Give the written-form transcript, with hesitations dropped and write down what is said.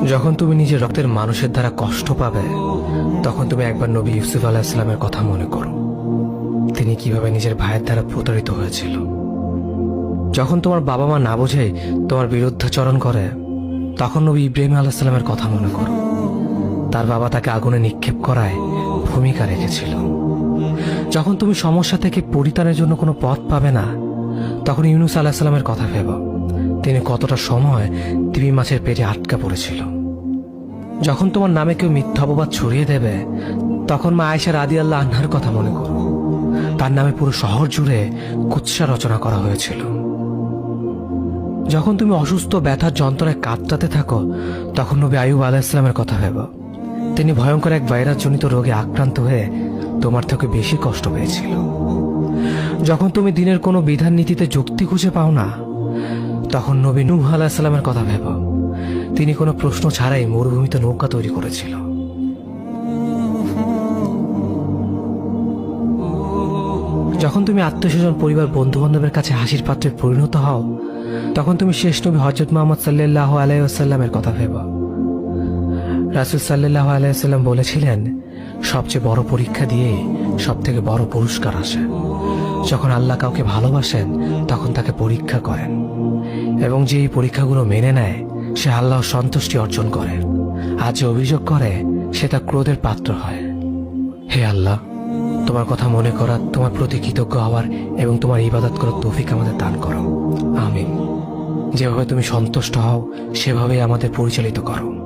যখন তুমি নিজের রক্তের মানুষের দ্বারা কষ্ট পাবে, তখন তুমি একবার নবী ইউসুফ আলাইহিস সালামের কথা মনে করো। তিনি কিভাবে নিজের ভাইয়ের দ্বারা প্রতারিত হয়েছিল। যখন তোমার বাবা মা না বুঝেই তোমার বিরুদ্ধাচরণ করে, তখন নবী ইব্রাহিম আলাইহিস সালামের কথা মনে করো। তার বাবা তাকে আগুনে নিক্ষেপ করায় ভূমিকা রেখেছিল। যখন তুমি সমস্যা থেকে পরিত্রাণের জন্য কোনো পথ পাবে না, তখন ইউনুস আলাইহিস সালামের কথা ভেবো। তিনি কতটা সময় তিমি মাছের পেটে আটকা পড়েছিল। যখন তোমার নামে কেউ মিথ্যা অপবাদ ছড়িয়ে দেবে, তখন মা আয়েশা রাদিয়াল্লাহু আনহার কথা মনে করো। তার নামে পুরো শহর জুড়ে কুৎসা রচনা করা হয়েছিল। যখন তুমি অসুস্থ ব্যথার যন্ত্রণায় কাতরাতে থাকো, তখন নবী আইয়ুব আলাইহিস সালামের কথা ভেবো। তিনি ভয়ঙ্কর এক ভাইরাসজনিত রোগে আক্রান্ত হয়ে তোমার থেকে বেশি কষ্ট পেয়েছিল। যখন তুমি দিনের কোনো বিধান নীতিতে যুক্তি খুঁজে পাও না, তখন নবী নূহ আলাইহিস সালামের কথা ভেবো। তিনি কোনো প্রশ্ন ছাড়াই মরুভূমিতে নৌকা তৈরি করেছিল। যখন তুমি আত্মীয়স্বজন, পরিবার, বন্ধু বান্ধবের কাছে হাসির পাত্রে পরিণত হও, তখন তুমি শেষ নবী হযরত মুহাম্মদ সাল্লাল্লাহু আলাইহি ওয়াসাল্লামের কথা ভেবো। রাসূল সাল্লাল্লাহু আলাইহি ওয়াসাল্লাম বলেছিলেন, সবচেয়ে বড় পরীক্ষা দিয়ে সবথেকে বড় পুরস্কার আসে। যখন আল্লাহ কাউকে ভালোবাসেন, তখন তাকে পরীক্ষা করেন, এবং যে এই পরীক্ষাগুলো মেনে নেয়, সে আল্লাহর সন্তুষ্টি অর্জন করে। আর যে অভিযোগ করে, সে তার ক্রোধের পাত্র হয়। হে আল্লাহ, তোমার কথা মনে করা, তোমার প্রতি কৃতজ্ঞ হওয়ার এবং তোমার ইবাদত করার তৌফিক আমাদের দান করো। আমিন। যেভাবে তুমি সন্তুষ্ট হও, সেভাবেই আমাদের পরিচালিত করো।